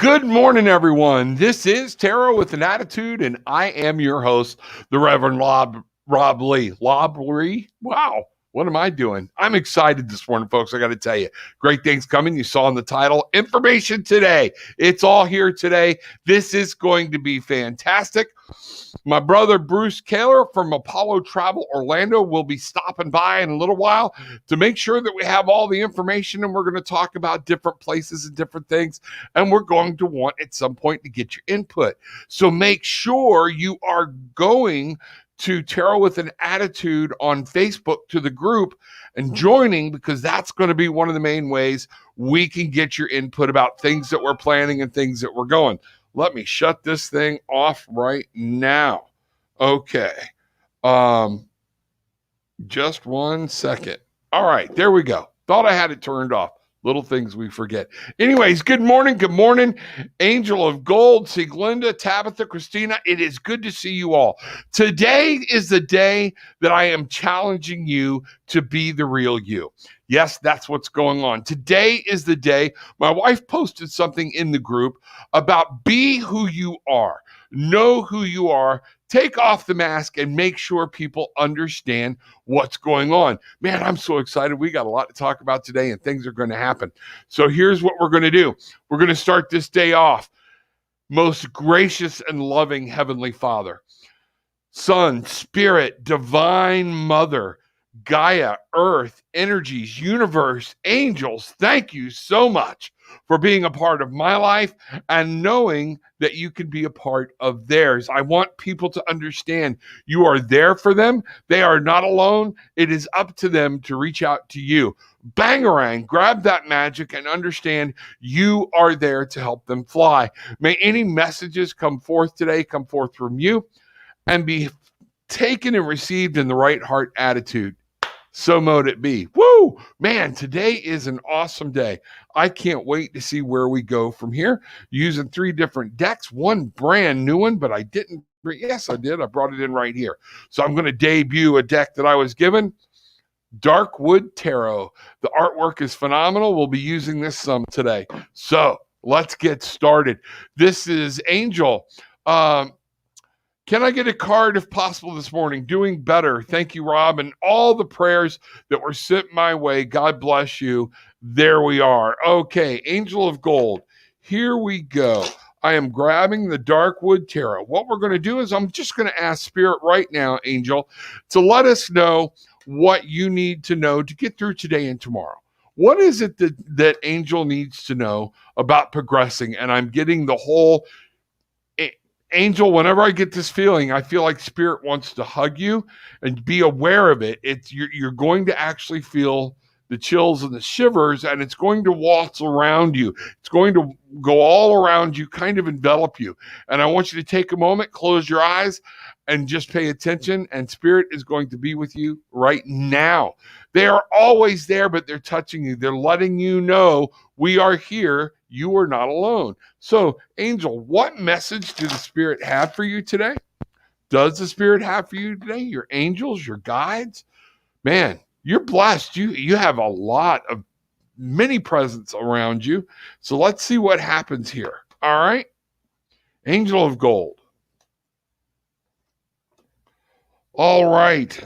Good morning, everyone. This is Tarot with an Attitude, and I am your host, the Reverend Rob Lee. Wow. What am I doing? I'm excited this morning, folks. I got to tell you, great things coming. You saw in the title, information today. It's all here today. This is going to be fantastic. My brother Bruce Kaler from Apollo Travel Orlando will be stopping by in a little while to make sure that we have all the information, and we're going to talk about different places and different things, and we're going to want at some point to get your input. So make sure you are going to Tarot with an Attitude on Facebook to the group and joining, because that's going to be one of the main ways we can get your input about things that we're planning and things that we're going. Let me shut this thing off right now. Okay. Just 1 second. All right, there we go. Thought I had it turned off. Little things we forget. Anyways, good morning. Good morning. Angel of Gold, Sieglinde, Tabitha, Christina. It is good to see you all. Today is the day that I am challenging you to be the real you. Yes, that's what's going on. Today is the day. My wife posted something in the group about be who you are. Know who you are. Take off the mask and make sure people understand what's going on. Man, I'm so excited. We got a lot to talk about today, and things are going to happen. So here's what we're going to do. We're going to start this day off. Most gracious and loving Heavenly Father, Son, Spirit, Divine Mother, Gaia, Earth, energies, universe, angels, thank you so much for being a part of my life and knowing that you can be a part of theirs. I want people to understand you are there for them. They are not alone. It is up to them to reach out to you. Bangarang, grab that magic and understand you are there to help them fly. May any messages come forth today come forth from you and be taken and received in the right heart attitude. So mote it be. Woo! Man, today is an awesome day. I can't wait to see where we go from here. Using 3 different decks, one brand new one, but I didn't. Yes, I did. I brought it in right here. So I'm going to debut a deck that I was given. Darkwood Tarot. The artwork is phenomenal. We'll be using this some today. So let's get started. This is Angel. Can I get a card if possible this morning? Doing better. Thank you, Rob. And all the prayers that were sent my way. God bless you. There we are. Okay, Angel of Gold. Here we go. I am grabbing the Darkwood Tarot. What we're going to do is I'm just going to ask Spirit right now, Angel, to let us know what you need to know to get through today and tomorrow. What is it that Angel needs to know about progressing? And I'm getting the whole... Angel, whenever I get this feeling, I feel like Spirit wants to hug you and be aware of it. You're going to actually feel the chills and the shivers, and it's going to waltz around you. It's going to go all around you, kind of envelop you. And I want you to take a moment, close your eyes, and just pay attention, and Spirit is going to be with you right now. They are always there, but they're touching you. They're letting you know we are here. You are not alone. So, Angel, what message do the Spirit have for you today? Does the Spirit have for you today? Your angels, your guides? Man, you're blessed. You have a lot of many presents around you. So let's see what happens here. All right? Angel of Gold. All right.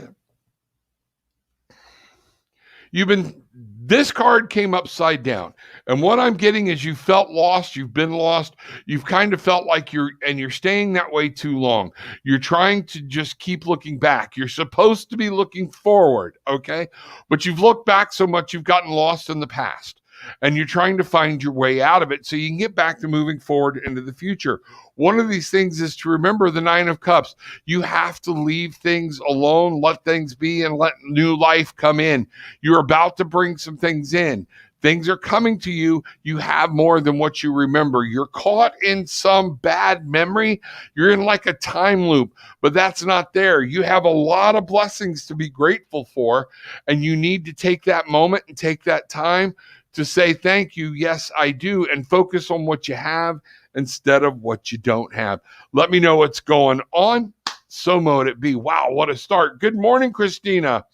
This card came upside down. And what I'm getting is you felt lost. You've been lost. You've kind of felt like you're staying that way too long. You're trying to just keep looking back. You're supposed to be looking forward, okay? But you've looked back so much, you've gotten lost in the past. And you're trying to find your way out of it so you can get back to moving forward into the future. One of these things is to remember the 9 of Cups. You have to leave things alone, let things be, and let new life come in. You're about to bring some things in. Things are coming to you. You have more than what you remember. You're caught in some bad memory. You're in like a time loop, but that's not there. You have a lot of blessings to be grateful for, and you need to take that moment and take that time to say thank you, yes, I do, and focus on what you have instead of what you don't have. Let me know what's going on. So mote it be. Wow, what a start. Good morning, Christina.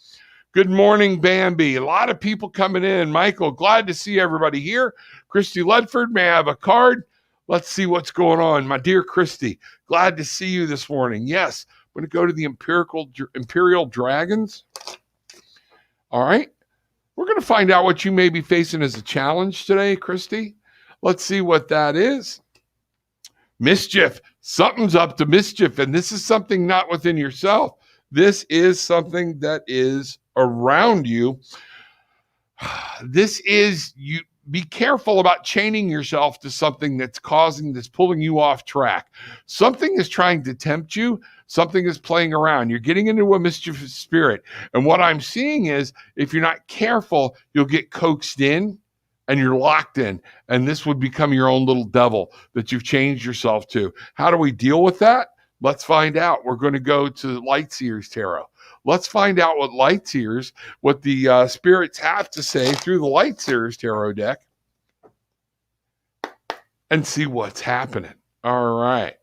Good morning, Bambi. A lot of people coming in. Michael, glad to see everybody here. Christy Ledford, may I have a card? Let's see what's going on. My dear Christy, glad to see you this morning. Yes, I'm going to go to the Imperial Dragons. All right. We're going to find out what you may be facing as a challenge today, Christy. Let's see what that is. Mischief. Something's up to mischief, and this is something not within yourself. This is something that is around you. This is you. Be careful about chaining yourself to something that's pulling you off track. Something is trying to tempt you. Something is playing around. You're getting into a mischievous spirit. And what I'm seeing is if you're not careful, you'll get coaxed in and you're locked in. And this would become your own little devil that you've changed yourself to. How do we deal with that? Let's find out. We're going to go to Lightseers Tarot. Let's find out what the spirits have to say through the Lightseers Tarot deck and see what's happening. All right.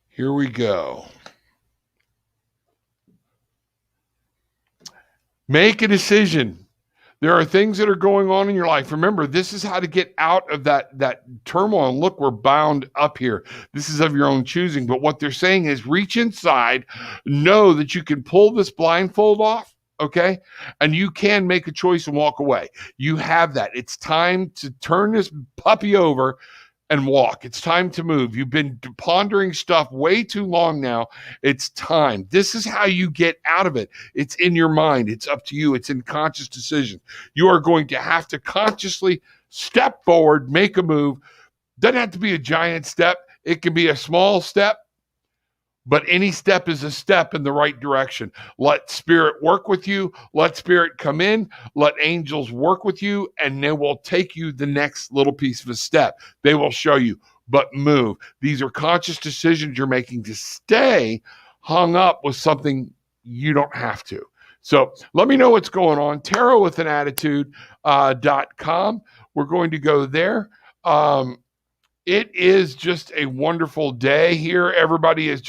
Here we go. Make a decision. There are things that are going on in your life. Remember, this is how to get out of that turmoil. And look, we're bound up here. This is of your own choosing. But what they're saying is reach inside, know that you can pull this blindfold off, okay? And you can make a choice and walk away. You have that. It's time to turn this puppy over and walk. It's time to move. You've been pondering stuff way too long now. It's time. This is how you get out of it. It's in your mind. It's up to you. It's in conscious decision. You are going to have to consciously step forward, make a move. Doesn't have to be a giant step. It can be a small step, but any step is a step in the right direction. Let spirit work with you. Let spirit come in. Let angels work with you, and they will take you the next little piece of a step. They will show you, but move. These are conscious decisions you're making to stay hung up with something you don't have to. So let me know what's going on. tarotwithanAttitude.com. We're going to go there. It is just a wonderful day here. Everybody is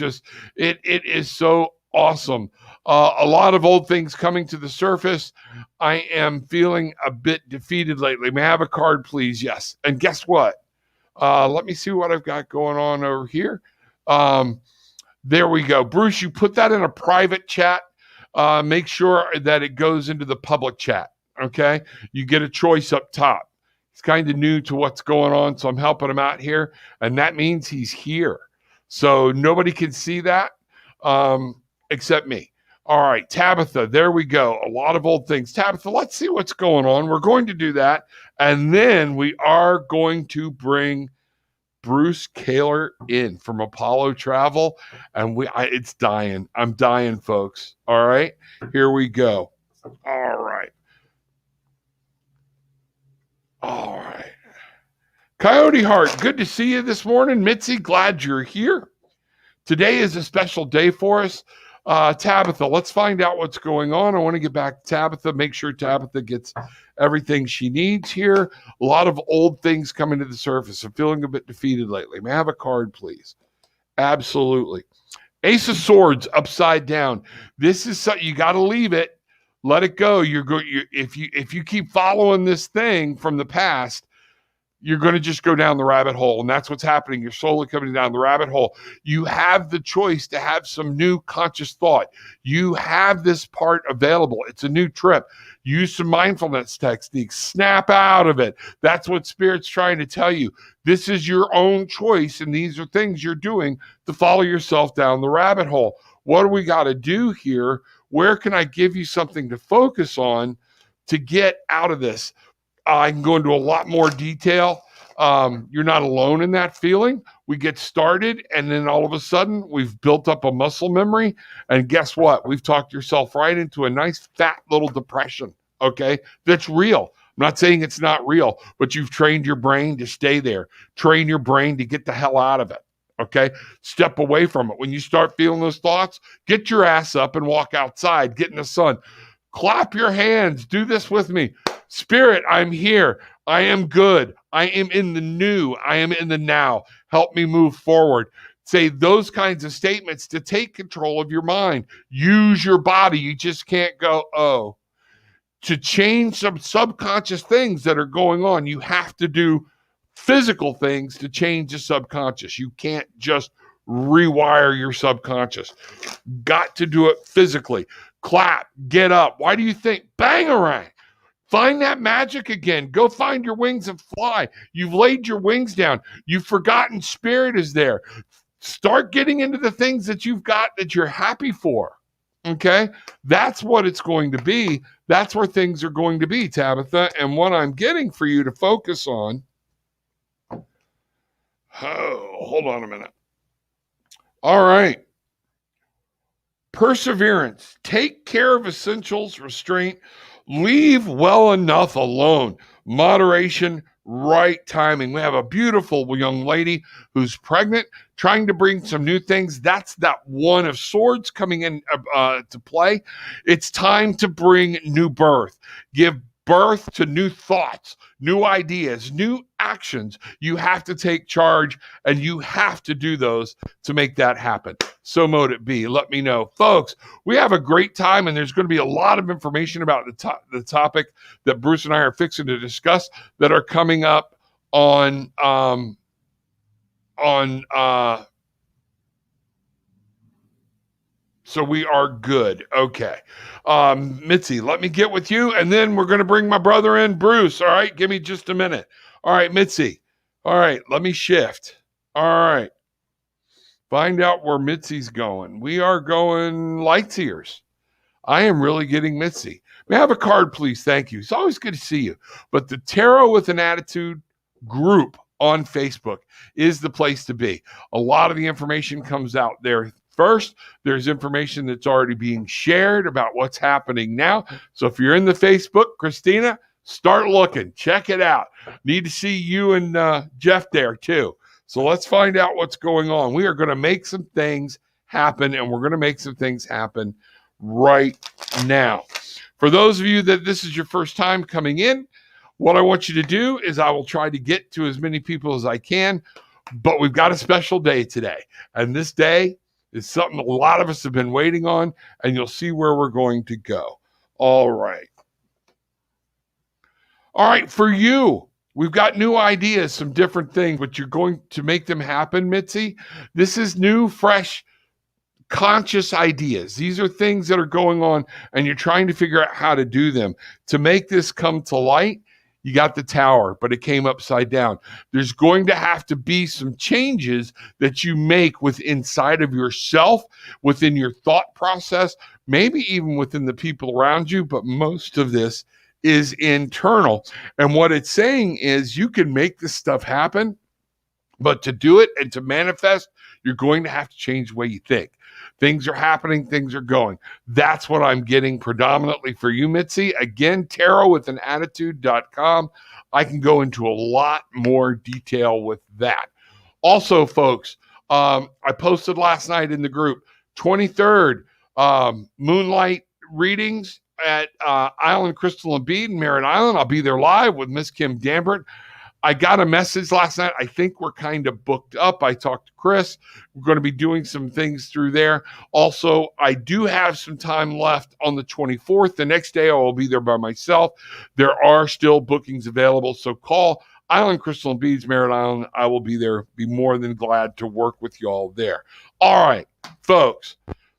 it is so awesome. A lot of old things coming to the surface. I am feeling a bit defeated lately. May I have a card, please? Yes. And guess what? Let me see what I've got going on over here. There we go. Bruce, you put that in a private chat. Make sure that it goes into the public chat, okay? You get a choice up top. He's kind of new to what's going on, so I'm helping him out here, and that means he's here. So nobody can see that except me. All right, Tabitha, there we go. A lot of old things. Tabitha, let's see what's going on. We're going to do that, and then we are going to bring Bruce Kaler in from Apollo Travel, and it's dying. I'm dying, folks. All right, here we go. All right. All right. Coyote Heart, good to see you this morning. Mitzi, glad you're here. Today is a special day for us. Tabitha, let's find out what's going on. I want to get back to Tabitha, make sure Tabitha gets everything she needs here. A lot of old things coming to the surface. I'm feeling a bit defeated lately. May I have a card, please? Absolutely. Ace of Swords, upside down. This is something you got to leave it. Let it go. If you keep following this thing from the past, you're going to just go down the rabbit hole. And that's what's happening. You're slowly coming down the rabbit hole. You have the choice to have some new conscious thought. You have this part available. It's a new trip. Use some mindfulness techniques. Snap out of it. That's what Spirit's trying to tell you. This is your own choice, and these are things you're doing to follow yourself down the rabbit hole. What do we got to do here? Where can I give you something to focus on to get out of this? I can go into a lot more detail. You're not alone in that feeling. We get started, and then all of a sudden, we've built up a muscle memory. And guess what? We've talked yourself right into a nice, fat little depression, okay? That's real. I'm not saying it's not real, but you've trained your brain to stay there. Train your brain to get the hell out of it, okay? Step away from it. When you start feeling those thoughts, get your ass up and walk outside. Get in the sun. Clap your hands. Do this with me. Spirit, I'm here. I am good. I am in the new. I am in the now. Help me move forward. Say those kinds of statements to take control of your mind. Use your body. You just can't go, oh. to change some subconscious things that are going on, you have to do physical things to change the subconscious. You can't just rewire your subconscious. Got to do it physically. Clap, get up. Why do you think? Bangarang. Find that magic again. Go find your wings and fly. You've laid your wings down. You've forgotten spirit is there. Start getting into the things that you've got that you're happy for. Okay? That's what it's going to be. That's where things are going to be, Tabitha. And what I'm getting for you to focus on. Oh, hold on a minute. All right. Perseverance. Take care of essentials, restraint. Leave well enough alone. Moderation, right timing. We have a beautiful young lady who's pregnant, trying to bring some new things. That's that one of swords coming in to play. It's time to bring new birth. Give birth to new thoughts, new ideas, new actions. You have to take charge, and you have to do those to make that happen. So mote it be. Let me know. Folks, we have a great time, and there's going to be a lot of information about the topic that Bruce and I are fixing to discuss that are coming up on so we are good. Okay. Mitzi, let me get with you, and then we're going to bring my brother in, Bruce. All right. Give me just a minute. All right, Mitzi. All right. Let me shift. All right. Find out where Mitzi's going. We are going lights ears. I am really getting Mitzi. May I have a card, please? Thank you. It's always good to see you. But the Tarot with an Attitude group on Facebook is the place to be. A lot of the information comes out there first. There's information that's already being shared about what's happening now. So if you're in the Facebook, Christina, start looking. Check it out. Need to see you and Jeff there too. So let's find out what's going on. We are going to make some things happen, and we're going to make some things happen right now. For those of you that this is your first time coming in, what I want you to do is I will try to get to as many people as I can, but we've got a special day today. And this day is something a lot of us have been waiting on, and you'll see where we're going to go. All right. All right, for you, we've got new ideas, some different things, but you're going to make them happen, Mitzi. This is new, fresh, conscious ideas. These are things that are going on, and you're trying to figure out how to do them. To make this come to light, you got the tower, but it came upside down. There's going to have to be some changes that you make inside of yourself, within your thought process, maybe even within the people around you, but most of this is internal. And what it's saying is you can make this stuff happen, but to do it and to manifest, you're going to have to change the way you think. Things are happening, things are going. That's what I'm getting predominantly for you, Mitzi. Again, tarotwithanattitude.com. I can go into a lot more detail with that. Also, folks, I posted last night in the group, 23rd, Moonlight readings at Island Crystal and Bead in Merritt Island. I'll be there live with Miss Kim Dambert. I got a message last night. I think we're kind of booked up. I talked to Chris. We're going to be doing some things through there. Also, I do have some time left on the 24th. The next day, I will be there by myself. There are still bookings available, so call Island Crystal and Beads, Merritt Island. I will be there. Be more than glad to work with you all there. All right, folks.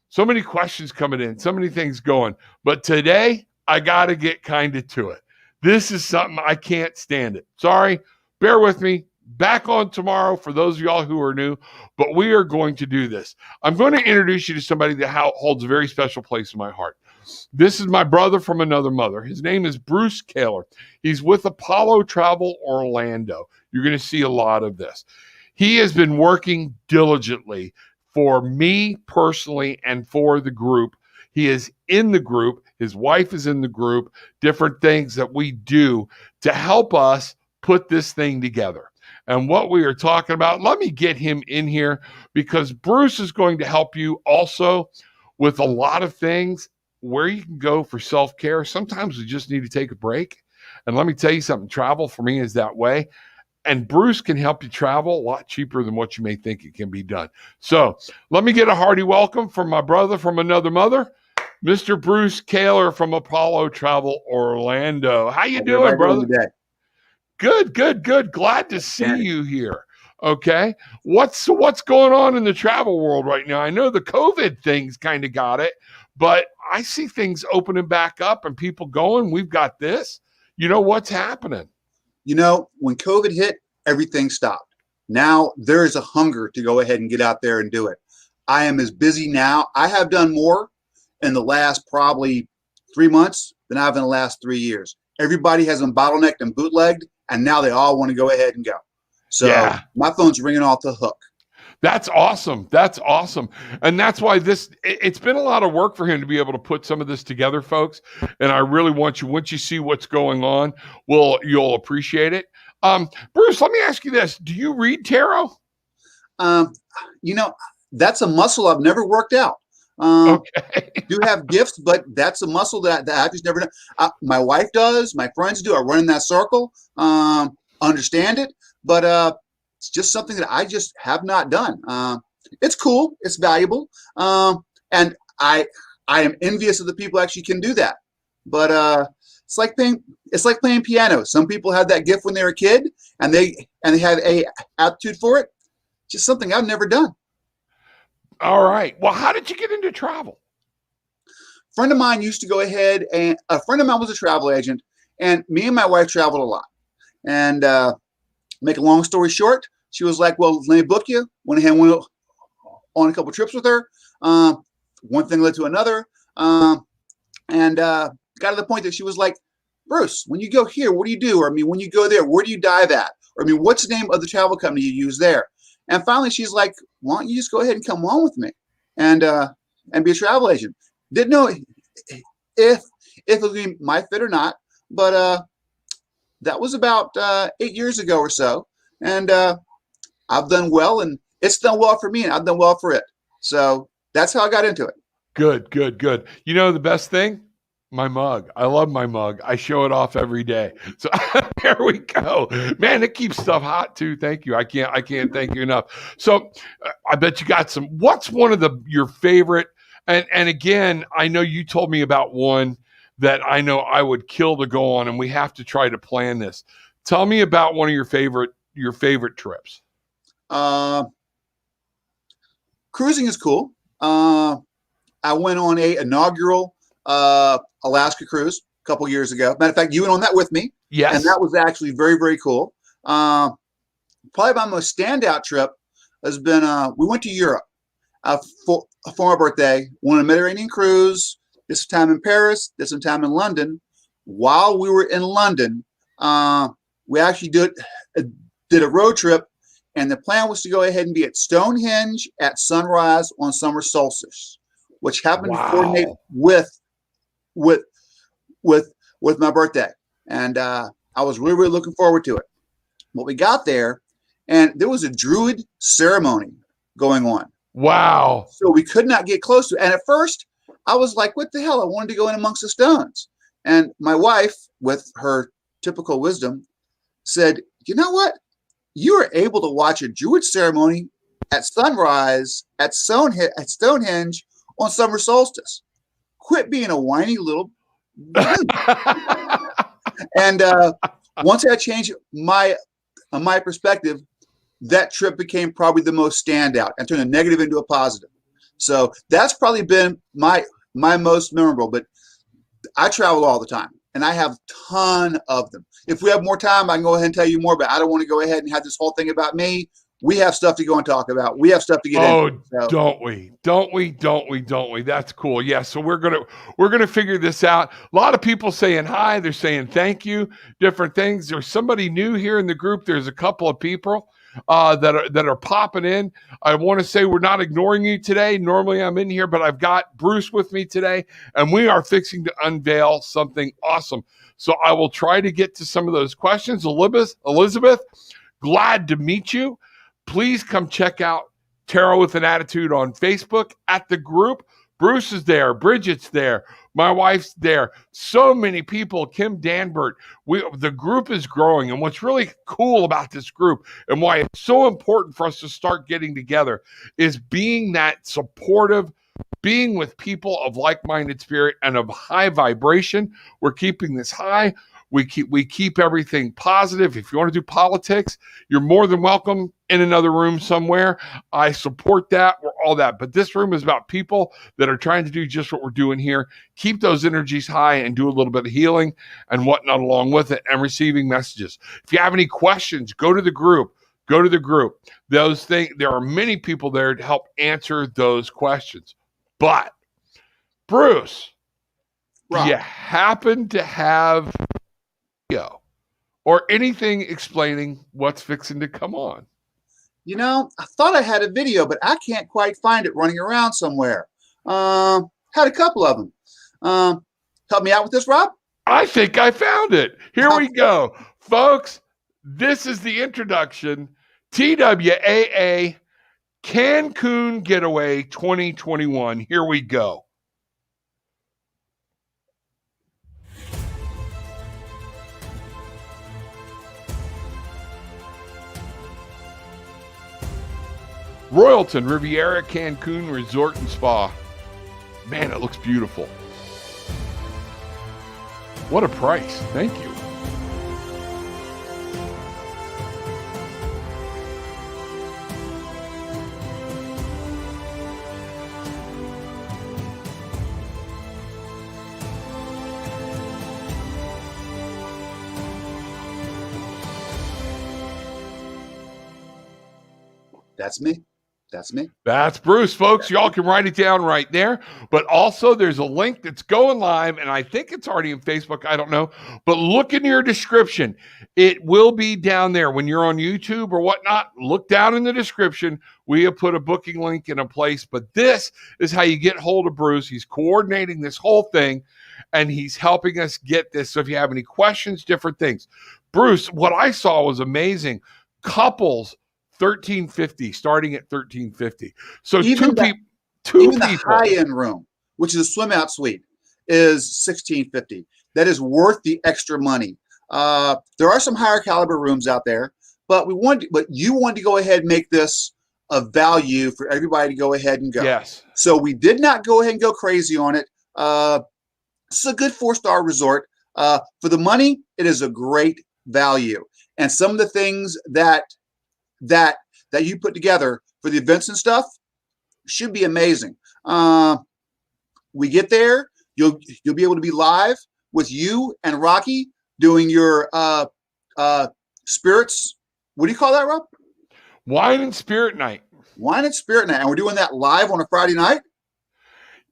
So many questions coming in, so many things going. But today, I got to get kind of to it. This is something I can't stand it. Sorry, bear with me. Back on tomorrow for those of y'all who are new, but we are going to do this. I'm going to introduce you to somebody that holds a very special place in my heart. This is my brother from another mother. His name is Bruce Kaler. He's with Apollo Travel Orlando. You're going to see a lot of this. He has been working diligently for me personally and for the group. He is in the group. His wife is in the group. Different things that we do to help us put this thing together. And what we are talking about, let me get him in here because Bruce is going to help you also with a lot of things where you can go for self-care. Sometimes we just need to take a break. And let me tell you something, travel for me is that way. And Bruce can help you travel a lot cheaper than what you may think it can be done. So let me get a hearty welcome from my brother from another mother, Mr. Bruce Kaler from Apollo Travel Orlando. How you How's doing, everybody brother? doing today? Good, good, good. Glad to see you here. Okay. What's going on in the travel world right now? I know the COVID things kind of got it, but I see things opening back up and people going, we've got this. You know what's happening? You know, when COVID hit, everything stopped. Now there is a hunger to go ahead and get out there and do it. I am as busy now. I have done more in the last probably 3 months than I've in the last 3 years. Everybody has been bottlenecked and bootlegged, and now they all want to go ahead and go. So Yeah. my phone's ringing off the hook. That's awesome. That's awesome. And that's why it's been a lot of work for him to be able to put some of this together, folks. And I really want you, once you see what's going on, you'll appreciate it. Bruce, let me ask you this. Do you read tarot? You know, that's a muscle I've never worked out. Okay. Do have gifts, but that's a muscle that I just never done. My wife does, my friends do. I run in that circle, understand it, but it's just something that I just have not done. It's cool, it's valuable, and I am envious of the people who actually can do that. But it's like playing piano. Some people had that gift when they were a kid, and they had a aptitude for it. Just something I've never done. All right. Well, how did you get into travel? A friend of mine used to go ahead, and a friend of mine was a travel agent, and me and my wife traveled a lot. And make a long story short, she was like, well, let me book you. Went ahead and went on a couple trips with her. One thing led to another. And got to the point that she was like, Bruce, when you go here, what do you do? Or, I mean, when you go there, where do you dive at? Or, I mean, what's the name of the travel company you use there? And finally, she's like, why don't you just go ahead and come on with me and be a travel agent? Didn't know if it would be my fit or not, but that was about 8 years ago or so. And I've done well, and it's done well for me, and I've done well for it. So that's how I got into it. Good, good, good. You know the best thing? My mug. I love my mug. I show it off every day. So there we go. Man, it keeps stuff hot too. Thank you. I can't thank you enough. So I bet you got some. What's one of your favorite? And again, I know you told me about one that I know I would kill to go on, and we have to try to plan this. Tell me about one of your favorite trips. Cruising is cool. I went on a inaugural Alaska cruise a couple years ago. Matter of fact, you went on that with me. Yes. And that was actually very, very cool. Probably my most standout trip has been, we went to Europe for my birthday, went on a Mediterranean cruise, did some time in Paris, did some time in London. While we were in London, we actually did a road trip, and the plan was to go ahead and be at Stonehenge at sunrise on summer solstice, which happened to coordinate with my birthday. And I was really, really looking forward to it. But we got there, and there was a druid ceremony going on. Wow. So we could not get close to it. And at first, I was like, what the hell? I wanted to go in amongst the stones. And my wife, with her typical wisdom, said, you know what? You are able to watch a druid ceremony at sunrise at Stonehenge on summer solstice. Quit being a whiny little and once I changed my perspective, that trip became probably the most standout and turned a negative into a positive. So that's probably been my most memorable. But I travel all the time, and I have a ton of them. If we have more time, I can go ahead and tell you more, but I don't want to go ahead and have this whole thing about me. We have stuff to go and talk about. We have stuff to get into. So. Don't we? That's cool. Yeah. So we're gonna figure this out. A lot of people saying hi. They're saying thank you. Different things. There's somebody new here in the group. There's a couple of people that are popping in. I want to say we're not ignoring you today. Normally I'm in here, but I've got Bruce with me today, and we are fixing to unveil something awesome. So I will try to get to some of those questions. Elizabeth, glad to meet you. Please come check out Tarot with an Attitude on Facebook at the group. Bruce is there. Bridget's there. My wife's there. So many people. Kim Danbert. The group is growing. And what's really cool about this group and why it's so important for us to start getting together is being that supportive, being with people of like-minded spirit and of high vibration. We're keeping this high. We keep everything positive. If you want to do politics, you're more than welcome in another room somewhere. I support that. We're all that. But this room is about people that are trying to do just what we're doing here. Keep those energies high and do a little bit of healing and whatnot along with it, and receiving messages. If you have any questions, go to the group. Go to the group. Those things, there are many people there to help answer those questions. But Bruce, Rob, do you happen to have video or anything explaining what's fixing to come on? You know, I thought I had a video, but I can't quite find it running around somewhere. Had a couple of them. Help me out with this, Rob? I think I found it. Here we go. Folks, this is the introduction. TWAA Cancun Getaway 2021. Here we go. Royalton Riviera Cancun Resort and Spa. Man, it looks beautiful. What a price. Thank you. That's me. That's me. That's Bruce, folks. Y'all can write it down right there. But also, there's a link that's going live, and I think it's already in Facebook. I don't know. But look in your description. It will be down there. When you're on YouTube or whatnot, look down in the description. We have put a booking link in a place. But this is how you get hold of Bruce. He's coordinating this whole thing, and he's helping us get this. So if you have any questions, different things. Bruce, what I saw was amazing. Couples, $1,350, starting at $1,350. So Even two the people. high-end room, which is a swim-out suite, is $1,650. That is worth the extra money. There are some higher caliber rooms out there, but you wanted to go ahead and make this a value for everybody to go ahead and go. Yes. So we did not go ahead and go crazy on it. It's a good 4-star resort. For the money, it is a great value. And some of the things that you put together for the events and stuff should be amazing. We get there, you'll be able to be live with you and Rocky doing your spirits. What do you call that, Rob? Wine and Spirit Night. Wine and Spirit Night, and we're doing that live on a Friday night.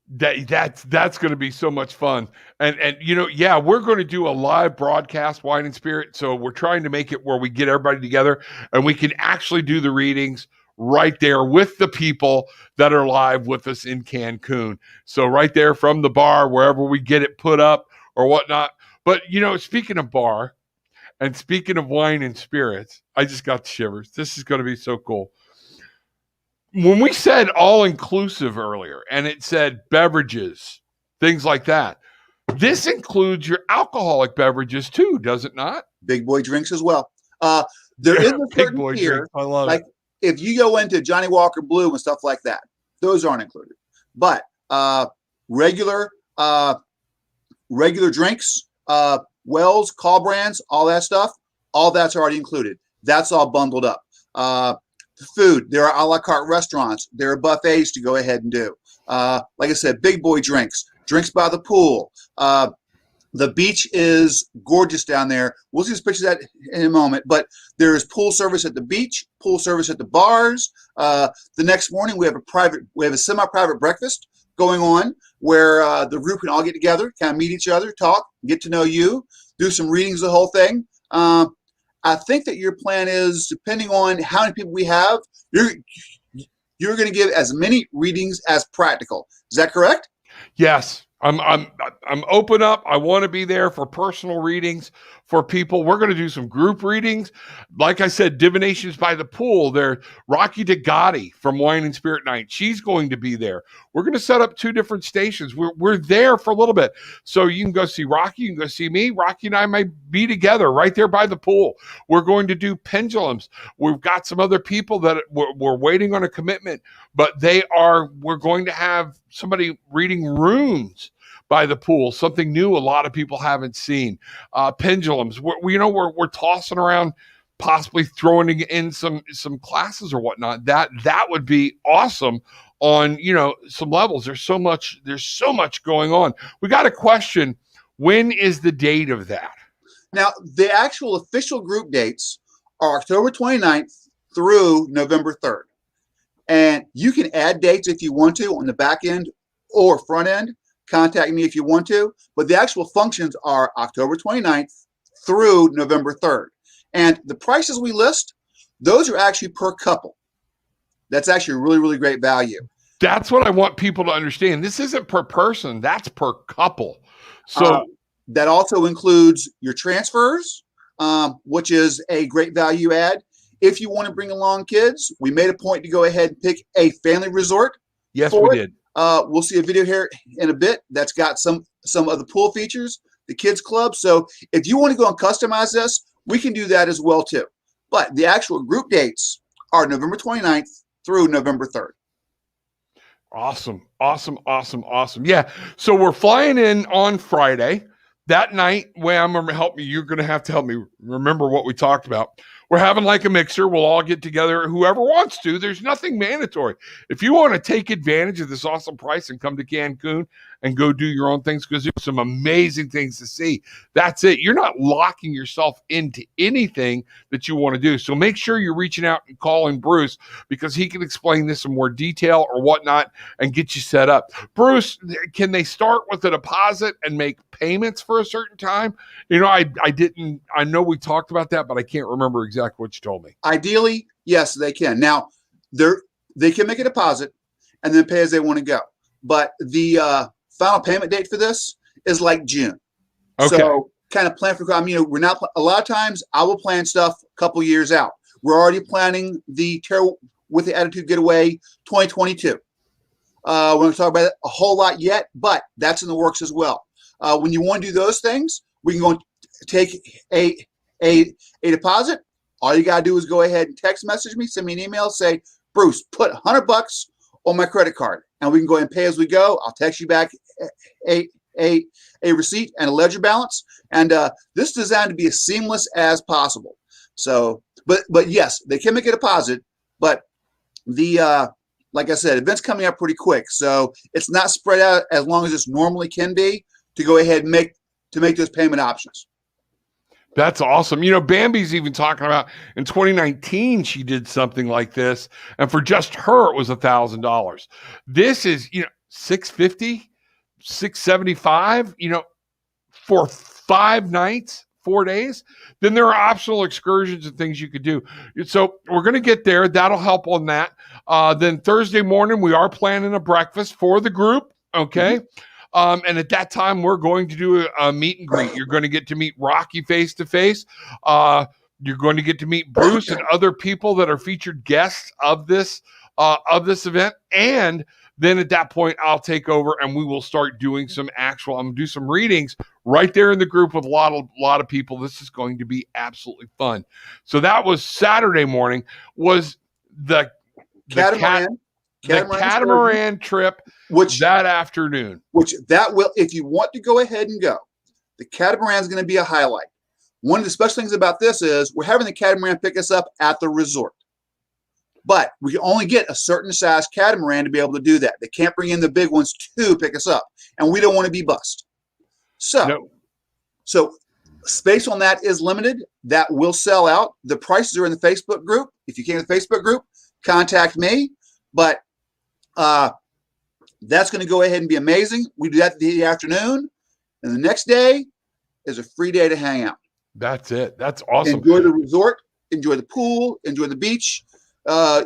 That's going to be so much fun. And we're going to do a live broadcast, Wine and Spirit. So we're trying to make it where we get everybody together and we can actually do the readings right there with the people that are live with us in Cancun. So right there from the bar, wherever we get it put up or whatnot. But, speaking of bar and speaking of wine and spirits, I just got the shivers. This is going to be so cool. When we said all-inclusive earlier, and it said beverages, things like that, this includes your alcoholic beverages too, does it not? Big boy drinks as well. There is a certain tier, I love like it. If you go into Johnny Walker Blue and stuff like that, those aren't included. But regular drinks, Wells, call brands, all that stuff, all that's already included. That's all bundled up. Food, there are a la carte restaurants. There are buffets to go ahead and do. Like I said, big boy drinks by the pool. The beach is gorgeous down there. We'll see some pictures of that in a moment. But there is pool service at the beach, pool service at the bars. The next morning we have a semi-private breakfast going on where the group can all get together, kind of meet each other, talk, get to know you, do some readings, the whole thing. I think that your plan is, depending on how many people we have, you're going to give as many readings as practical. Is that correct? Yes. I'm open up. I want to be there for personal readings for people. We're going to do some group readings. Like I said, divinations by the pool. There, Rocky DeGotti from Wine and Spirit Night. She's going to be there. We're going to set up 2 different stations. We're there for a little bit. So you can go see Rocky, you can go see me. Rocky and I might be together right there by the pool. We're going to do pendulums. We've got some other people that we're waiting on a commitment, but we're going to have somebody reading runes by the pool, something new a lot of people haven't seen. Pendulums. We're tossing around, possibly throwing in some classes or whatnot. That would be awesome on some levels. There's so much going on. We got a question. When is the date of that? Now, the actual official group dates are October 29th through November 3rd. And you can add dates if you want to on the back end or front end. Contact me if you want to. But the actual functions are October 29th through November 3rd. And the prices we list, those are actually per couple. That's actually a really, really great value. That's what I want people to understand. This isn't per person. That's per couple. So that also includes your transfers, which is a great value add. If you want to bring along kids, we made a point to go ahead and pick a family resort. Yes, we did. We'll see a video here in a bit that's got some of the pool features, the kids club. So if you want to go and customize this, we can do that as well too. But the actual group dates are November 29th through November 3rd. Awesome. Yeah. So we're flying in on Friday. That night, when I'm going to help me, you're going to have to help me remember what we talked about. We're having like a mixer. We'll all get together, whoever wants to. There's nothing mandatory. If you want to take advantage of this awesome price and come to Cancun and go do your own things, because there's some amazing things to see, that's it. You're not locking yourself into anything that you want to do. So make sure you're reaching out and calling Bruce, because he can explain this in more detail or whatnot and get you set up. Bruce, can they start with a deposit and make payments for a certain time? I know we talked about that, but I can't remember exactly what you told me. Ideally, yes, they can. Now, they can make a deposit and then pay as they want to go. But the final payment date for this is like June. Okay. So kind of plan for, we're not, a lot of times I will plan stuff a couple years out. We're already planning the Terror with the Attitude Getaway 2022. We're going to talk about it a whole lot yet, but that's in the works as well. When you want to do those things, we can go and take a deposit. All you got to do is go ahead and text message me, send me an email, say, Bruce, put $100 on my credit card, and we can go ahead and pay as we go. I'll text you back a receipt and a ledger balance. And this is designed to be as seamless as possible. So, but yes, they can make a deposit, but like I said, event's coming up pretty quick. So it's not spread out as long as this normally can be to go ahead and make those payment options. That's awesome. Bambi's even talking about in 2019, she did something like this, and for just her, it was $1,000. This is, $650, $675, for 5 nights, 4 days. Then there are optional excursions and things you could do. So we're going to get there. That'll help on that. Then Thursday morning, we are planning a breakfast for the group. Okay. Mm-hmm. And at that time, we're going to do a meet and greet. You're going to get to meet Rocky face to face. You're going to get to meet Bruce and other people that are featured guests of this event. And then at that point, I'll take over and we will start doing I'm going to do some readings right there in the group with a lot of people. This is going to be absolutely fun. So that was Saturday morning. Was the catamaran trip, that afternoon. If you want to go ahead and go, the catamaran is going to be a highlight. One of the special things about this is we're having the catamaran pick us up at the resort. But we can only get a certain size catamaran to be able to do that. They can't bring in the big ones to pick us up, and we don't want to be bussed. So space on that is limited. That will sell out. The prices are in the Facebook group. If you came to the Facebook group, contact me. But that's going to go ahead and be amazing. We do that in the afternoon, and the next day is a free day to hang out. That's it. That's awesome. Enjoy the resort, enjoy the pool, enjoy the beach.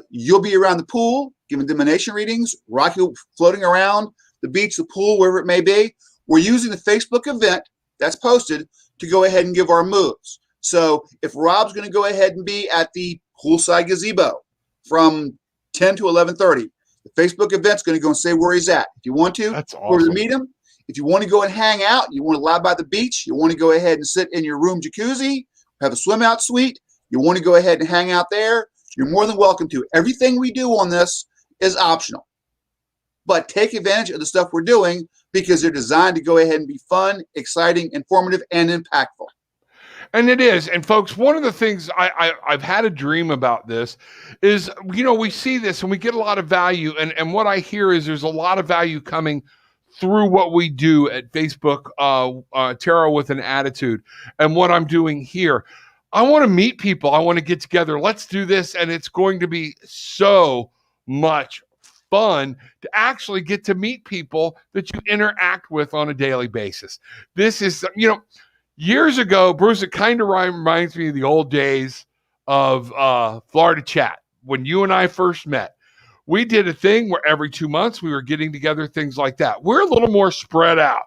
You'll be around the pool, giving divination readings, Rocky floating around the beach, the pool, wherever it may be. We're using the Facebook event that's posted to go ahead and give our moves. So if Rob's going to go ahead and be at the poolside gazebo from 10 to 11:30, the Facebook event's going to go and say where he's at. If you want to, That's go awesome. to meet him. If you want to go and hang out, you want to lie by the beach, you want to go ahead and sit in your room jacuzzi, have a swim out suite, you want to go ahead and hang out there, you're more than welcome to. Everything we do on this is optional. But take advantage of the stuff we're doing because they're designed to go ahead and be fun, exciting, informative, and impactful. And it is. And folks, one of the things I've had a dream about this is, we see this and we get a lot of value. And what I hear is there's a lot of value coming through what we do at Facebook, Tarot with an Attitude, and what I'm doing here. I want to meet people. I want to get together. Let's do this. And it's going to be so much fun to actually get to meet people that you interact with on a daily basis. This is, years ago, Bruce, it kind of reminds me of the old days of Florida Chat. When you and I first met, we did a thing where every 2 months we were getting together, things like that. We're a little more spread out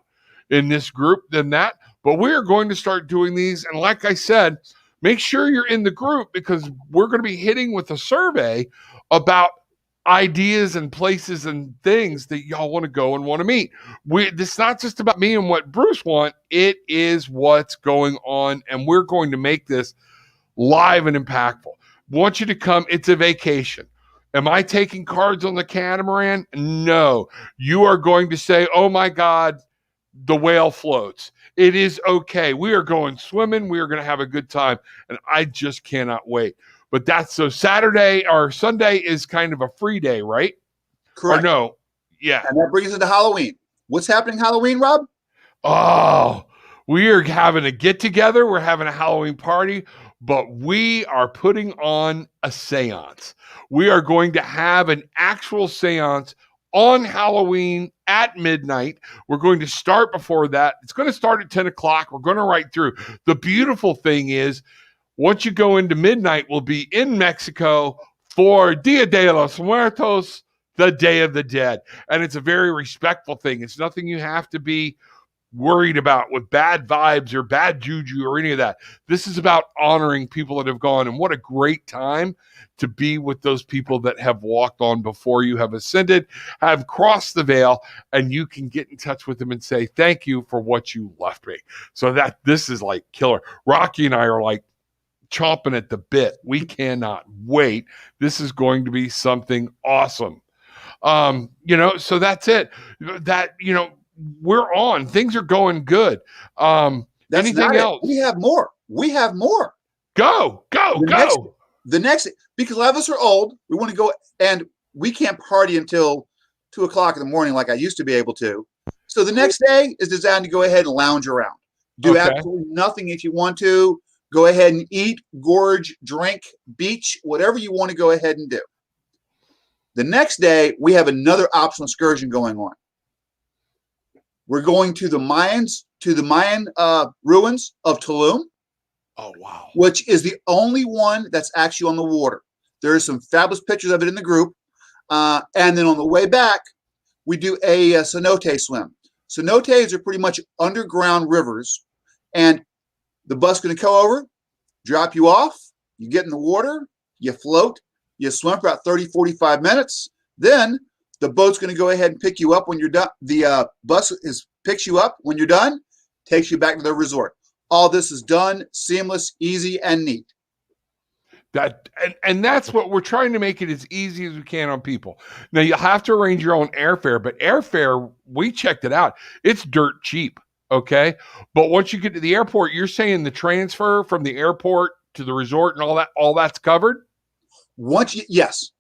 in this group than that, but we are going to start doing these. And like I said, make sure you're in the group because we're going to be hitting with a survey about ideas and places and things that y'all want to go and want to meet. It's not just about me and what Bruce wants. It is what's going on, and we're going to make this live and impactful. Want you to come. It's a vacation. Am I taking cards on the catamaran? No. You are going to say, oh my God, the whale floats. It is okay. We are going swimming. We are going to have a good time. And I just cannot wait. But that's so Saturday or Sunday is kind of a free day, right? Correct. Or no. Yeah. And that brings us to Halloween. What's happening Halloween, Rob? Oh, we are having a get together. We're having a Halloween party, but we are putting on a seance. We are going to have an actual seance on Halloween at midnight. We're going to start before that. It's going to start at 10 o'clock. We're going to write through. The beautiful thing is, once you go into midnight, we'll be in Mexico for Dia de los Muertos, the Day of the Dead. And it's a very respectful thing. It's nothing you have to be worried about with bad vibes or bad juju or any of that. This is about honoring people that have gone. And what a great time to be with those people that have walked on before you, have ascended, have crossed the veil, and you can get in touch with them and say, thank you for what you left me. So this is like killer. Rocky and I are like chomping at the bit. We cannot wait. This is going to be something awesome. So that's it. We're on. Things are going good. Anything else? We have more. Go. The next, because a lot of us are old, we want to go, and we can't party until 2 o'clock in the morning like I used to be able to. So the next day is designed to go ahead and lounge around. Do absolutely nothing if you want to. Go ahead and eat, gorge, drink, beach, whatever you want to go ahead and do. The next day, we have another optional excursion going on. We're going to the Mayan ruins of Tulum. Oh, wow. Which is the only one that's actually on the water. There are some fabulous pictures of it in the group. And then on the way back, we do a cenote swim. Cenotes are pretty much underground rivers. And the bus is going to come over, drop you off. You get in the water. You float. You swim for about 30, 45 minutes. Then the boat's going to go ahead and pick you up when you're done. The bus picks you up when you're done, takes you back to the resort. All this is done, seamless, easy, and neat. And that's what we're trying to make it as easy as we can on people. Now, you have to arrange your own airfare, but airfare, we checked it out. It's dirt cheap, okay? But once you get to the airport, you're saying the transfer from the airport to the resort and all that's covered? Yes.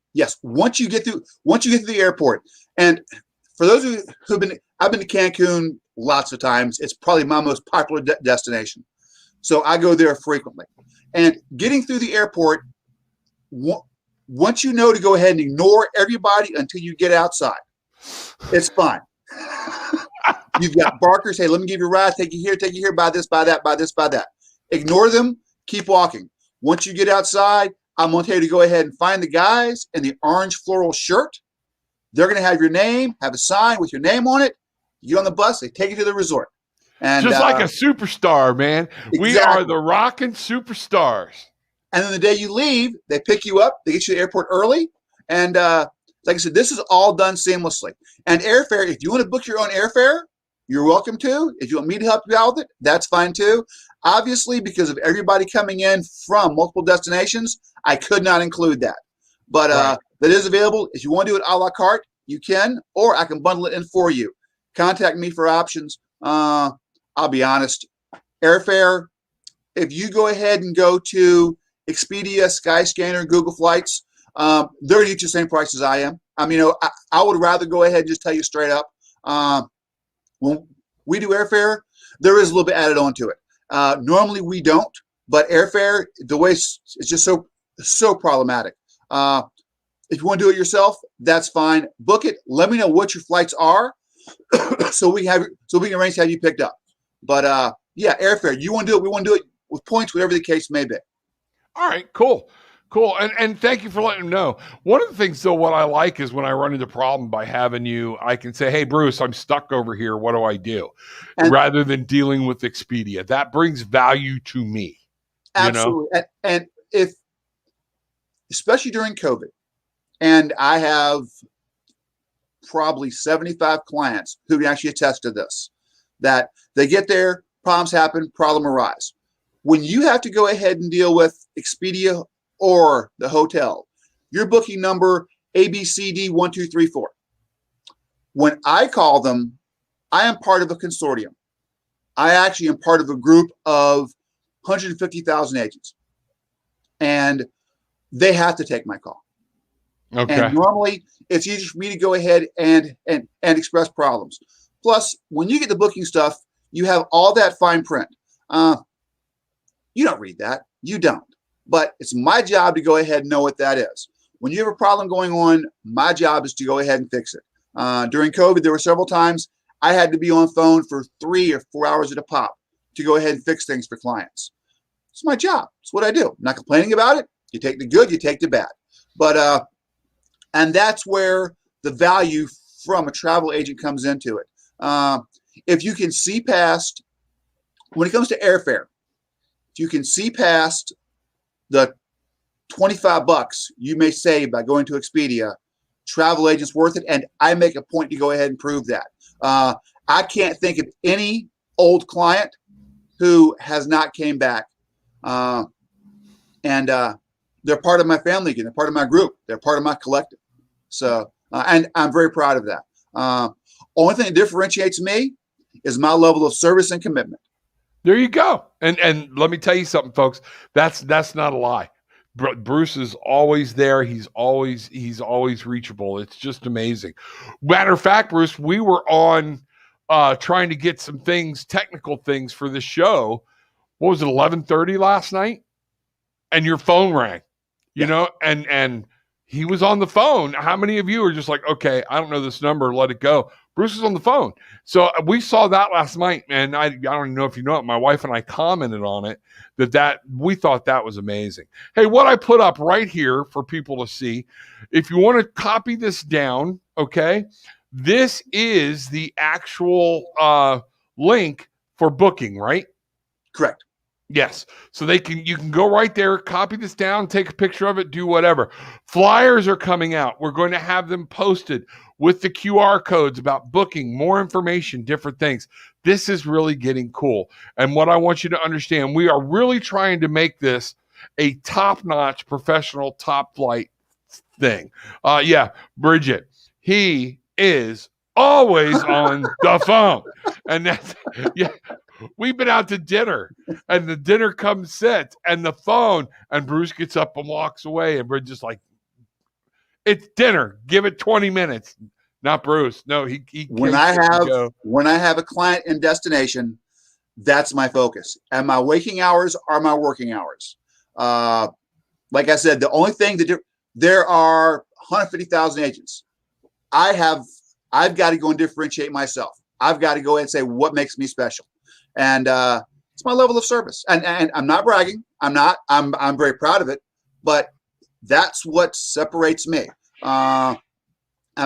Once you get to the airport, and for those who've been, I've been to Cancun lots of times. It's probably my most popular destination. So I go there frequently. And getting through the airport, once you know to go ahead and ignore everybody until you get outside, it's fine. You've got barkers, hey, let me give you a ride, take you here, buy this, buy that, buy this, buy that. Ignore them, keep walking. Once you get outside, I'm going to tell you to go ahead and find the guys in the orange floral shirt. They're going to have your name, have a sign with your name on it. You get on the bus, they take you to the resort. And Just like a superstar, man. We are exactly. the rockin' superstars. And then the day you leave, they pick you up, they get you to the airport early. And like I said, this is all done seamlessly. And airfare, if you want to book your own airfare, you're welcome to. If you want me to help you out with it, that's fine too. Obviously, because of everybody coming in from multiple destinations, I could not include that. But Right. that is available. If you want to do it a la carte, you can, or I can bundle it in for you. Contact me for options. I'll be honest. Airfare, if you go ahead and go to Expedia, Skyscanner, Google Flights, they're going to get you the same price as I am. I mean, I would rather go ahead and just tell you straight up. When we do airfare, there is a little bit added on to it. Normally we don't, but airfare, the way it's just so problematic. If you want to do it yourself, that's fine. Book it. Let me know what your flights are, so we can arrange to have you picked up. But yeah, airfare. You want to do it? We want to do it with points, whatever the case may be. All right, cool. Cool. And thank you for letting them know. One of the things, though, what I like is when I run into a problem by having you, I can say, hey, Bruce, I'm stuck over here. What do I do? And rather than dealing with Expedia. That brings value to me. absolutely. And if, especially during COVID, and I have probably 75 clients who can actually attest to this, that they get there, problems happen, problem arise. When you have to go ahead and deal with Expedia or the hotel, your booking number ABCD1234. When I call them, I am part of a consortium. I actually am part of a group of 150,000 agents, and they have to take my call. Okay. And normally it's easy for me to go ahead and express problems. Plus, when you get the booking stuff, you have all that fine print. You don't read that. You don't. But it's my job to go ahead and know what that is. When you have a problem going on, my job is to go ahead and fix it. During COVID, there were several times I had to be on phone for 3 or 4 hours at a pop to go ahead and fix things for clients. It's my job. It's what I do. I'm not complaining about it. You take the good, you take the bad. But and that's where the value from a travel agent comes into it. If you can see past, when it comes to airfare, if you can see past the $25 you may save by going to Expedia, travel agent's worth it, and I make a point to go ahead and prove that. I can't think of any old client who has not came back, and they're part of my family again. They're part of my group. They're part of my collective. So, and I'm very proud of that. Only thing that differentiates me is my level of service and commitment. There you go. And let me tell you something, folks. That's not a lie. Bruce is always there. He's always reachable. It's just amazing. Matter of fact, Bruce, we were on trying to get some technical things for the show. What was it, 11:30 last night? And your phone rang. You know, and he was on the phone. How many of you are just like, okay, I don't know this number, let it go? Bruce is on the phone. So we saw that last night, and I don't even know if you know it. My wife and I commented on it that we thought that was amazing. Hey, what I put up right here for people to see, if you want to copy this down, okay, this is the actual link for booking, right? Correct. Yes. So you can go right there, copy this down, take a picture of it, do whatever. Flyers are coming out. We're going to have them posted with the QR codes about booking, more information, different things. This is really getting cool. And what I want you to understand, we are really trying to make this a top-notch, professional, top-flight thing. Yeah, Bridget, he is always on the phone. And that's, yeah. We've been out to dinner, and the dinner comes set, and the phone, and Bruce gets up and walks away, and we're just like, it's dinner. Give it 20 minutes. Not Bruce. No, he when I have a client in destination, that's my focus. And my waking hours are my working hours. Like I said, the only thing there are 150,000 agents. I've got to go and differentiate myself. I've got to go and say what makes me special. And it's my level of service. And I'm not bragging. I'm very proud of it. But that's what separates me. I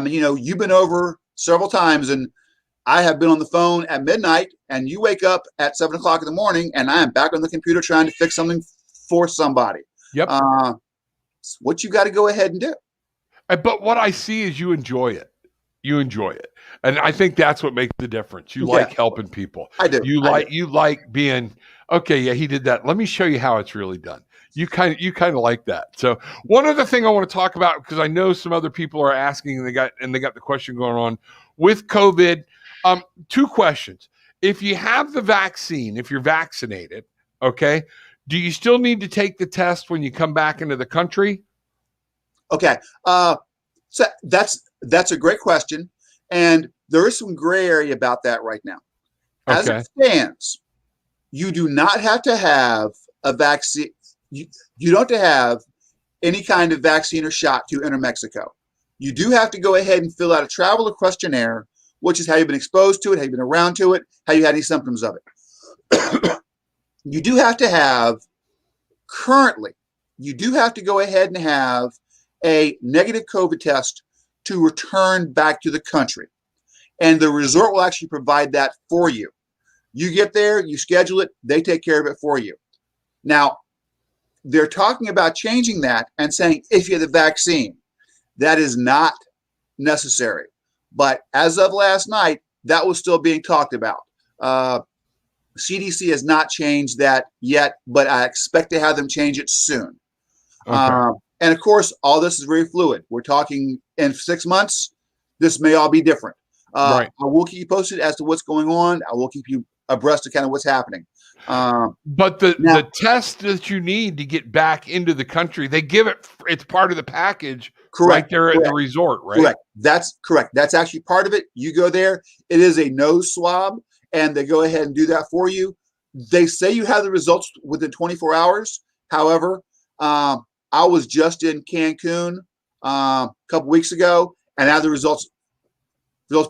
mean, you've been over several times, and I have been on the phone at midnight, and you wake up at 7 o'clock in the morning, and I am back on the computer trying to fix something for somebody. Yep. It's what you got to go ahead and do. But what I see is you enjoy it. You enjoy it. And I think that's what makes the difference. You like helping people. I do. You like being, okay, yeah, he did that. Let me show you how it's really done. You kind of like that. So one other thing I want to talk about, because I know some other people are asking, and they got the question going on with COVID. 2 questions. If you have the vaccine, if you're vaccinated, okay, do you still need to take the test when you come back into the country? Okay. So that's a great question. And there is some gray area about that right now. As it stands, you do not have to have a vaccine. You don't have to have any kind of vaccine or shot to enter Mexico. You do have to go ahead and fill out a traveler questionnaire, which is how you've been exposed to it, how you've been around to it, how you had any symptoms of it. You do have to have, currently, you do have to go ahead and have a negative COVID test to return back to the country. And the resort will actually provide that for you. You get there, you schedule it, they take care of it for you. Now, they're talking about changing that and saying if you have the vaccine. That is not necessary. But as of last night, that was still being talked about. CDC has not changed that yet, but I expect to have them change it soon. Okay. And of course, all this is very fluid. We're talking in 6 months, this may all be different. Right. I will keep you posted as to what's going on. I will keep you abreast of kind of what's happening. But the test that you need to get back into the country, they give it, it's part of the package. Correct. Right there at the resort, right? Correct. That's correct. That's actually part of it. You go there, it is a nose swab, and they go ahead and do that for you. They say you have the results within 24 hours. However, I was just in Cancun a couple weeks ago, and I have the results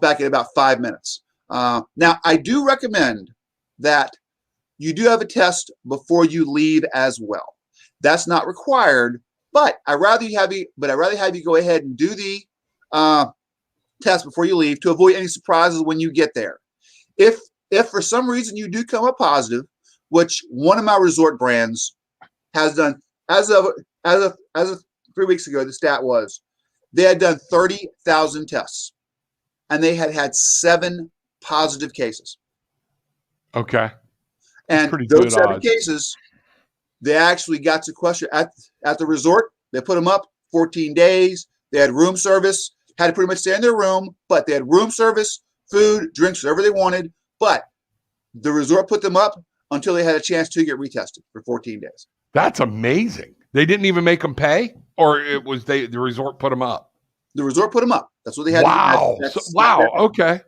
back in about 5 minutes. Now, I do recommend that you do have a test before you leave as well. That's not required, but I'd rather have you go ahead and do the test before you leave to avoid any surprises when you get there. If for some reason you do come up positive, which one of my resort brands has done as of 3 weeks ago, the stat was they had done 30,000 tests, and they had 7 positive cases. Okay. And those 7 cases, they actually got sequestered at the resort. They put them up 14 days. They had room service, had to pretty much stay in their room, but they had room service, food, drinks, whatever they wanted. But the resort put them up until they had a chance to get retested for 14 days. That's amazing. They didn't even make them pay, or it was the resort put them up? The resort put them up. That's what they had. Wow. Wow. Okay.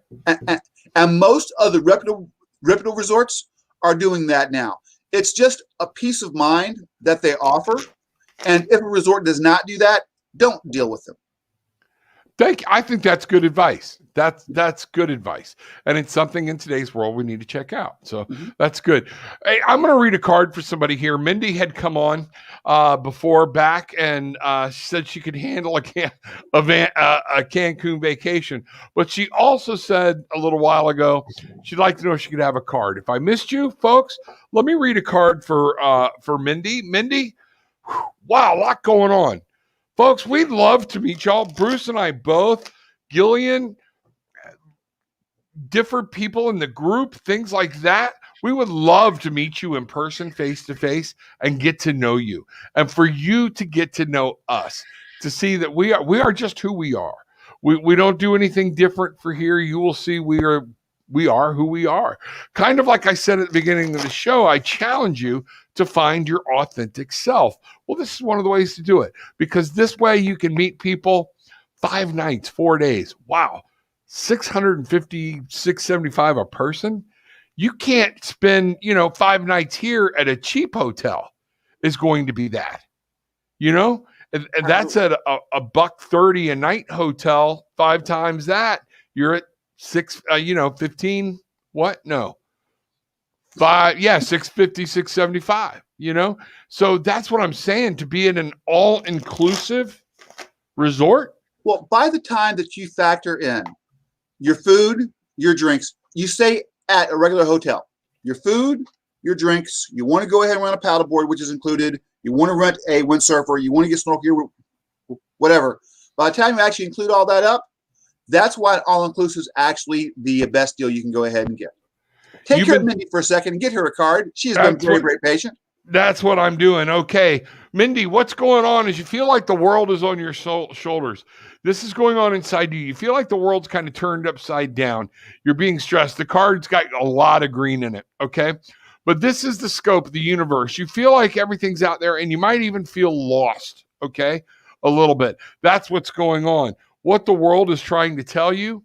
And most of the reputable resorts are doing that now. It's just a peace of mind that they offer. And if a resort does not do that, don't deal with them. I think that's good advice. That's good advice. And it's something in today's world we need to check out. So that's good. Hey, I'm going to read a card for somebody here. Mindy had come on before back, and she said she could handle a Cancun vacation. But she also said a little while ago, she'd like to know if she could have a card. If I missed you, folks, let me read a card for Mindy. Mindy, wow, a lot going on. Folks, we'd love to meet y'all. Bruce and I both, Gillian, different people in the group, things like that. We would love to meet you in person, face to face, and get to know you. And for you to get to know us, to see that we are just who we are. We don't do anything different for here. You will see we are who we are. Kind of like I said at the beginning of the show, I challenge you to find your authentic self. Well, this is one of the ways to do it, because this way you can meet people 5 nights, 4 days. Wow. $650, $675 a person. You can't spend, 5 nights here at a cheap hotel is going to be that, and that's at a $130 a night hotel. 5 times that, you're at 15. What? No. 5. Yeah. 650, 675, So that's what I'm saying, to be in an all-inclusive resort. Well, by the time that you factor in your food, your drinks. You stay at a regular hotel. Your food, your drinks. You want to go ahead and rent a paddleboard, which is included. You want to rent a windsurfer. You want to get snorkel, whatever. By the time you actually include all that up, that's why all-inclusive is actually the best deal you can go ahead and get. Take care of Mindy for a second and get her a card. She has been very, very patient. That's what I'm doing. Okay. Mindy, what's going on is you feel like the world is on your shoulders. This is going on inside you. You feel like the world's kind of turned upside down. You're being stressed. The card's got a lot of green in it. Okay. But this is the scope of the universe. You feel like everything's out there and you might even feel lost. Okay. A little bit. That's what's going on. What the world is trying to tell you,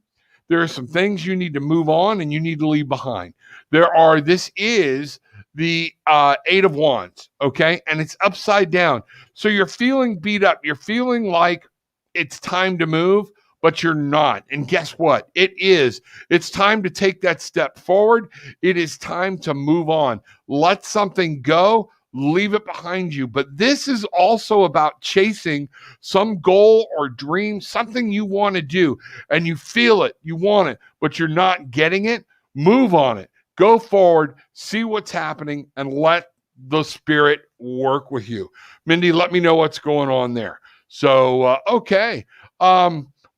there are some things you need to move on and you need to leave behind. This is the 8 of Wands, okay? And it's upside down. So you're feeling beat up. You're feeling like it's time to move, but you're not. And guess what? It is. It's time to take that step forward. It is time to move on. Let something go. Leave it behind you. But this is also about chasing some goal or dream, something you want to do, and you feel it, you want it, but you're not getting it. Move on it. Go forward, see what's happening, and let the spirit work with you. Mindy, let me know what's going on there. So, okay.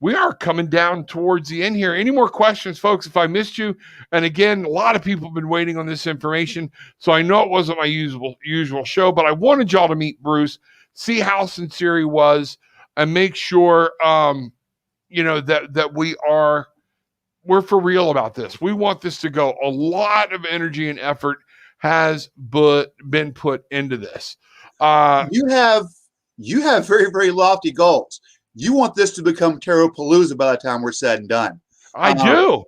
We are coming down towards the end here. Any more questions, folks? If I missed you, and again, a lot of people have been waiting on this information, so I know it wasn't my usual show, but I wanted y'all to meet Bruce, see how sincere he was, and make sure, that we're for real about this. We want this to go. A lot of energy and effort has been put into this. You have very, very lofty goals. You want this to become Terrapalooza by the time we're said and done. I do.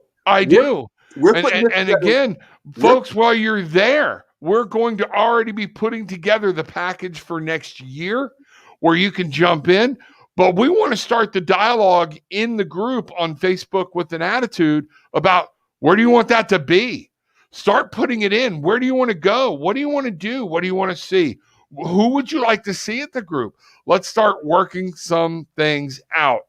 And again, folks, while you're there, we're going to already be putting together the package for next year where you can jump in. But we want to start the dialogue in the group on Facebook with an attitude about where do you want that to be? Start putting it in. Where do you want to go? What do you want to do? What do you want to see? Who would you like to see at the group? Let's start working some things out.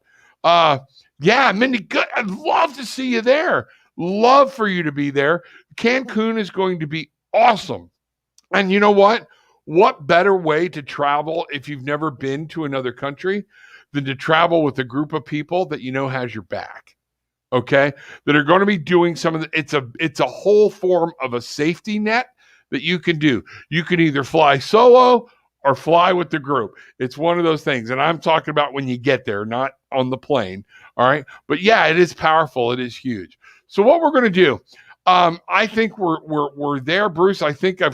Yeah, Mindy, good. I'd love to see you there. Love for you to be there. Cancun is going to be awesome. And you know what? What better way to travel if you've never been to another country than to travel with a group of people that you know has your back, okay? That are going to be doing some of the, it's a whole form of a safety net that you can do. You can either fly solo or fly with the group. It's one of those things. And I'm talking about when you get there, not on the plane, all right? But yeah, it is powerful. It is huge. So what we're going to do, I think we're there, Bruce. I think I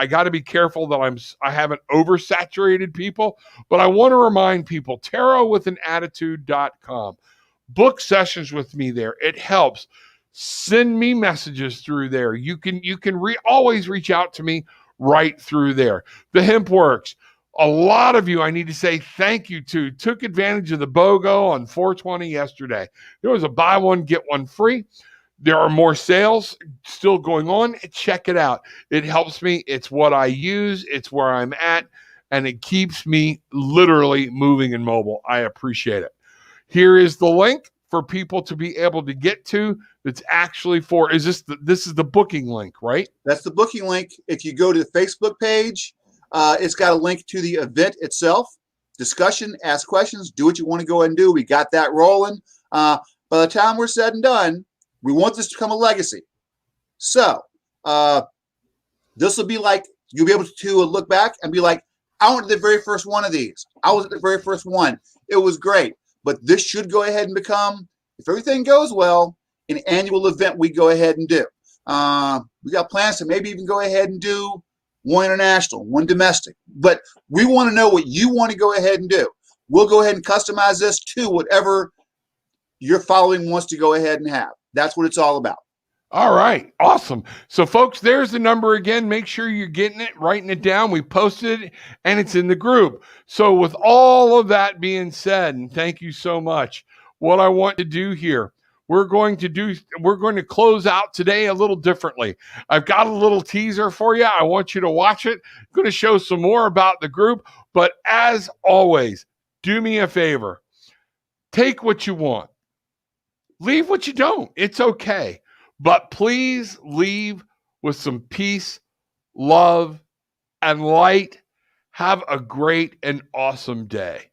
got to be careful that I haven't oversaturated people, but I want to remind people, tarotwithanAttitude.com. Book sessions with me there. It helps. Send me messages through there. You can always reach out to me right through there. The Hemp Works. A lot of you, I need to say thank you to, took advantage of the BOGO on 420 yesterday. There was a buy one, get one free. There are more sales still going on. Check it out. It helps me. It's what I use. It's where I'm at. And it keeps me literally moving and mobile. I appreciate it. Here is the link for people to be able to get to. That's actually for, this is the booking link, right? That's the booking link. If you go to the Facebook page, it's got a link to the event itself. Discussion, ask questions, do what you want to go ahead and do. We got that rolling. By the time we're said and done, we want this to become a legacy. So this will be like, you'll be able to look back and be like, I went to the very first one of these. I was at the very first one. It was great. But this should go ahead and become, if everything goes well, an annual event we go ahead and do. We got plans to maybe even go ahead and do one international, one domestic. But we want to know what you want to go ahead and do. We'll go ahead and customize this to whatever your following wants to go ahead and have. That's what it's all about. All right. Awesome. So folks, there's the number again. Make sure you're getting it, writing it down. We posted it and it's in the group. So with all of that being said, and thank you so much, what I want to do here, we're going to close out today a little differently. I've got a little teaser for you. I want you to watch it. I'm going to show some more about the group, but as always, do me a favor. Take what you want. Leave what you don't. It's okay. But please leave with some peace, love, and light. Have a great and awesome day.